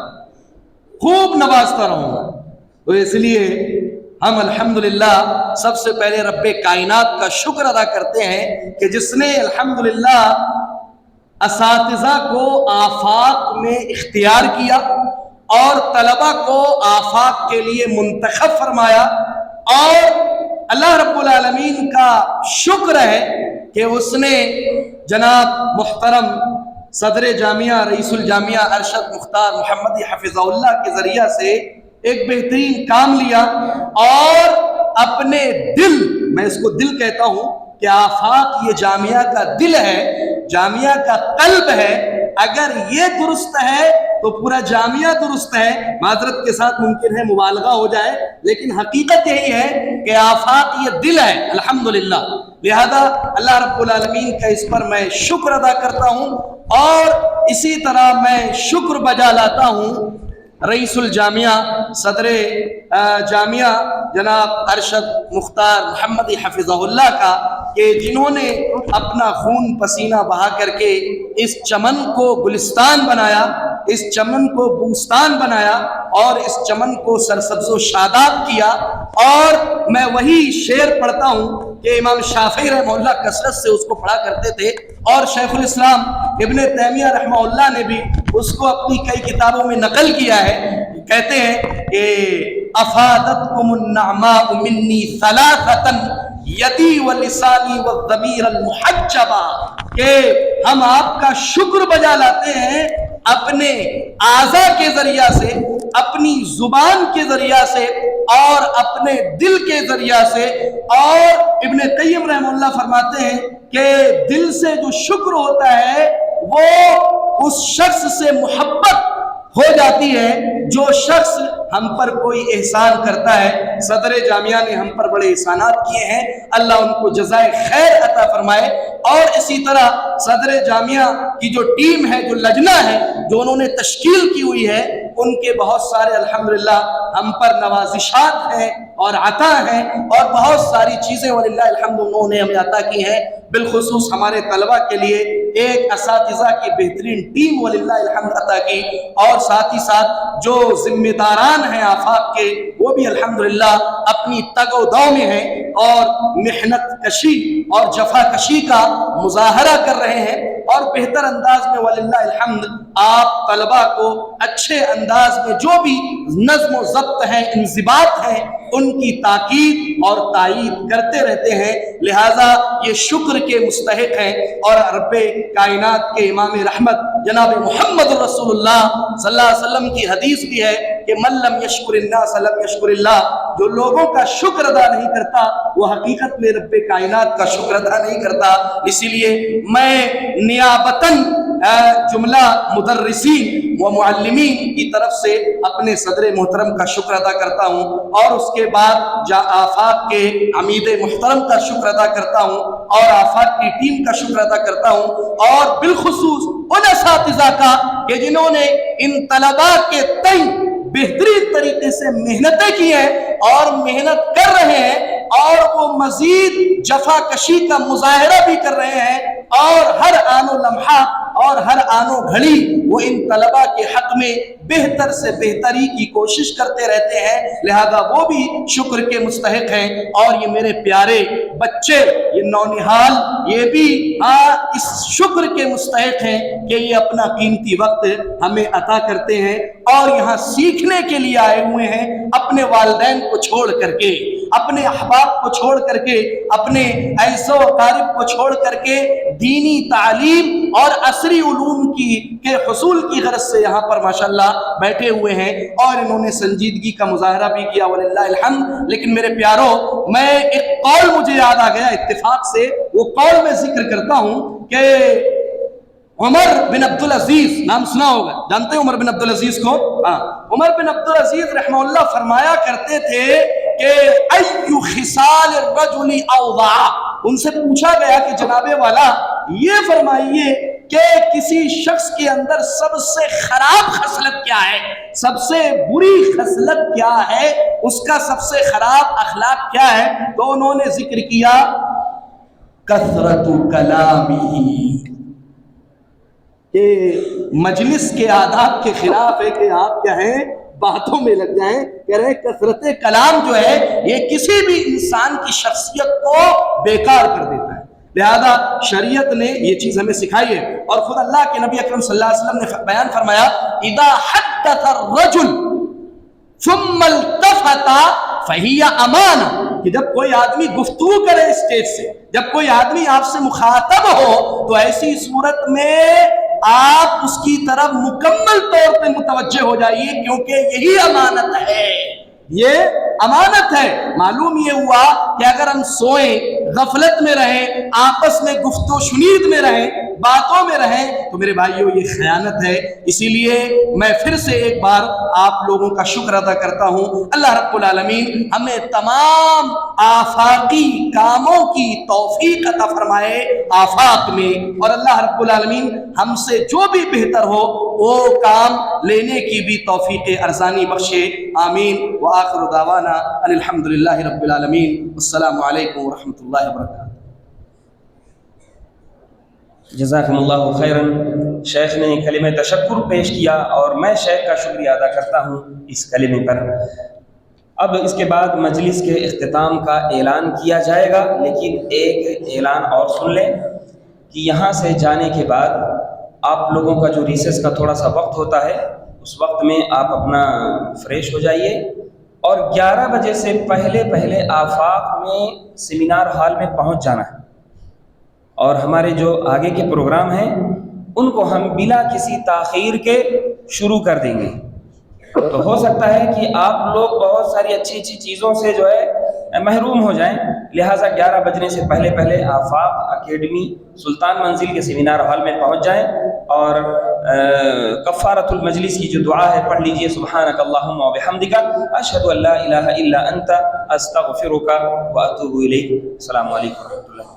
خوب نوازتا رہوں گا. تو اس لیے ہم الحمدللہ سب سے پہلے رب کائنات کا شکر ادا کرتے ہیں کہ جس نے الحمدللہ اساتذہ کو آفاق میں اختیار کیا اور طلبہ کو آفاق کے لیے منتخب فرمایا. اور اللہ رب العالمین کا شکر ہے کہ اس نے جناب محترم صدر جامعہ رئیس الجامعہ ارشد مختار محمدی حفظہ اللہ کے ذریعہ سے ایک بہترین کام لیا، اور اپنے دل، میں اس کو دل کہتا ہوں کہ آفاق یہ جامعہ کا دل ہے، جامعہ کا قلب ہے. اگر یہ درست ہے تو پورا جامعہ درست ہے. معذرت کے ساتھ ممکن ہے مبالغہ ہو جائے، لیکن حقیقت یہی ہے کہ آفاق یہ دل ہے الحمدللہ. لہذا اللہ رب العالمین کا اس پر میں شکر ادا کرتا ہوں، اور اسی طرح میں شکر بجا لاتا ہوں رئیس الجامعہ صدر جامعہ جناب ارشد مختار محمدی حفظہ اللہ کا، کہ جنہوں نے اپنا خون پسینہ بہا کر کے اس چمن کو گلستان بنایا، اس چمن کو بوستان بنایا، اور اس چمن کو سرسبز و شاداب کیا. اور میں وہی شعر پڑھتا ہوں کہ امام شافعی رحمہ اللہ کثرت سے اس کو پڑھا کرتے تھے، اور شیخ الاسلام ابن تیمیہ رحمہ اللہ نے بھی اس کو اپنی کئی کتابوں میں نقل کیا ہے. کہتے ہیں کہ افادتکم النعماء منی ثلاثتا یدی واللسانی والضمیر المحجبا، کہ ہم آپ کا شکر بجا لاتے ہیں اپنے اعضاء کے ذریعہ سے، اپنی زبان کے ذریعہ سے، اور اپنے دل کے ذریعہ سے. اور ابن قیم رحمہ اللہ فرماتے ہیں کہ دل سے جو شکر ہوتا ہے وہ اس شخص سے محبت ہو جاتی ہے جو شخص ہم پر کوئی احسان کرتا ہے، صدر جامعہ نے ہم پر بڑے احسانات کیے ہیں، اللہ ان کو جزائے خیر عطا فرمائے۔ اور اسی طرح صدر جامعہ کی جو ٹیم ہے، جو لجنہ ہے جو انہوں نے تشکیل کی ہوئی ہے، ان کے بہت سارے الحمدللہ ہم پر نوازشات ہیں اور عطا ہیں، اور بہت ساری چیزیں وللہ الحمد انہوں نے ہمیں عطا کی ہیں، بالخصوص ہمارے طلبہ کے لیے ایک اساتذہ کی بہترین ٹیم وللہ الحمد عطا کی، اور ساتھ ہی ساتھ جو ذمہ داران ہیں آفاق کے، وہ بھی الحمدللہ اپنی تگ و دو میں ہیں اور محنت کشی اور جفا کشی کا مظاہرہ کر رہے ہیں، اور بہتر انداز میں وللہ الحمد آپ طلبہ کو اچھے انداز میں جو بھی نظم و ضبط ہیں، انضباط ہیں، ان کی تاکید اور تائید کرتے رہتے ہیں، لہٰذا یہ شکر کے مستحق ہیں۔ اور رب کائنات کے امام رحمت جناب محمد رسول اللہ صلی اللہ علیہ وسلم کی حدیث بھی ہے کہ من لم یشکر الناس لم یشکر اللہ، جو لوگوں کا شکر ادا نہیں کرتا وہ حقیقت میں رب کائنات کا شکر ادا نہیں کرتا۔ اسی لیے میں نیابتاً جملہ مدرسین و معلمین کی طرف سے اپنے صدر محترم کا شکر ادا کرتا ہوں، اور اس کے بعد آفاق کے عمید محترم کا شکر ادا کرتا ہوں، اور آفاق کی ٹیم کا شکر ادا کرتا ہوں، اور بالخصوص ان اساتذہ کا کہ جنہوں نے ان طلباء کے تئیں بہترین طریقے سے محنتیں کی ہیں اور محنت کر رہے ہیں، اور وہ مزید جفا کشی کا مظاہرہ بھی کر رہے ہیں، اور ہر آن و لمحہ اور ہر آن و گھڑی وہ ان طلباء کے حق میں بہتر سے بہتری کی کوشش کرتے رہتے ہیں، لہذا وہ بھی شکر کے مستحق ہیں۔ اور یہ میرے پیارے بچے، یہ نونہال، یہ بھی اس شکر کے مستحق ہیں کہ یہ اپنا قیمتی وقت ہمیں عطا کرتے ہیں اور یہاں سیکھنے کے لیے آئے ہوئے ہیں، اپنے والدین کو چھوڑ کر کے، اپنے احباب کو چھوڑ کر کے، اپنے ایسو اقارب کو چھوڑ کر کے دینی تعلیم اور عصری علوم کے حصول کی غرض سے یہاں پر ماشاءاللہ بیٹھے ہوئے ہیں، اور انہوں نے سنجیدگی کا مظاہرہ بھی کیا وللہ الحمد۔ لیکن میرے پیارو، میں ایک قول مجھے یاد آ گیا اتفاق سے، وہ قول میں ذکر کرتا ہوں کہ عمر بن عبدالعزیز، نام سنا ہوگا، جانتے ہیں عمر بن عبدالعزیز کو؟ ہاں، عمر بن عبدالعزیز رحمہ اللہ فرمایا کرتے تھے کہ ایو خصال الرجل اوضع، ان سے پوچھا گیا کہ جناب والا یہ فرمائیے کہ کسی شخص کے اندر سب سے خراب خصلت کیا ہے، سب سے بری خصلت کیا ہے، اس کا سب سے خراب اخلاق کیا ہے؟ تو انہوں نے ذکر کیا کثرت کلامہ، کہ مجلس کے آداب کے خلاف ہے کہ آپ کیا ہیں، باتوں میں لگ جائیں۔ کہہ رہے کثرت کلام جو ہے یہ کسی بھی انسان کی شخصیت کو بیکار کر دیتا ہے، لہذا شریعت نے یہ چیز ہمیں سکھائی ہے، اور خود اللہ کے نبی اکرم صلی اللہ علیہ وسلم نے بیان فرمایا اذا حدث الرجل ثم التفت فہی امانہ، کہ جب کوئی آدمی گفتگو کرے اسٹیج سے، جب کوئی آدمی آپ سے مخاطب ہو تو ایسی صورت میں آپ اس کی طرف مکمل طور پہ متوجہ ہو جائیے، کیونکہ یہی امانت ہے، یہ امانت ہے۔ معلوم یہ ہوا کہ اگر ہم سوئیں، غفلت میں رہیں، آپس میں گفت و شنید میں رہیں، باتوں میں رہیں، تو میرے بھائیو یہ خیانت ہے۔ اسی لیے میں پھر سے ایک بار آپ لوگوں کا شکر ادا کرتا ہوں، اللہ رب العالمین ہمیں تمام آفاقی کاموں کی توفیق عطا فرمائے آفاق میں، اور اللہ رب العالمین ہم سے جو بھی بہتر ہو وہ کام لینے کی بھی توفیق ارزانی بخشے، آمین۔ وآخر دعوانا ان الحمدللہ رب العالمین، السلام علیکم ورحمۃ اللہ وبرکاتہ۔ جزاکم اللہ خیراً۔ شیخ نے کلمہ تشکر پیش کیا اور میں شیخ کا شکریہ ادا کرتا ہوں اس کلمے پر۔ اب اس کے بعد مجلس کے اختتام کا اعلان کیا جائے گا، لیکن ایک اعلان اور سن لیں کہ یہاں سے جانے کے بعد آپ لوگوں کا جو ریسیس کا تھوڑا سا وقت ہوتا ہے، اس وقت میں آپ اپنا فریش ہو جائیے، اور 11 بجے سے پہلے آفاق میں سیمینار ہال میں پہنچ جانا ہے، اور ہمارے جو آگے کے پروگرام ہیں ان کو ہم بلا کسی تاخیر کے شروع کر دیں گے۔ تو ہو سکتا ہے کہ آپ لوگ بہت ساری اچھی چیزوں سے جو ہے محروم ہو جائیں. لہٰذا 11 بجنے سے پہلے پہلے آفاق اکیڈمی سلطان منزل کے سیمینار ہال میں پہنچ جائیں اور کفارۃ المجلس کی جو دعا ہے پڑھ لیجئے. سبحانک اللہم و بحمدک اشہد ان لا الہ الا انت استغفرک و اتوب الیک. السلام علیکم و رحمۃ اللہ.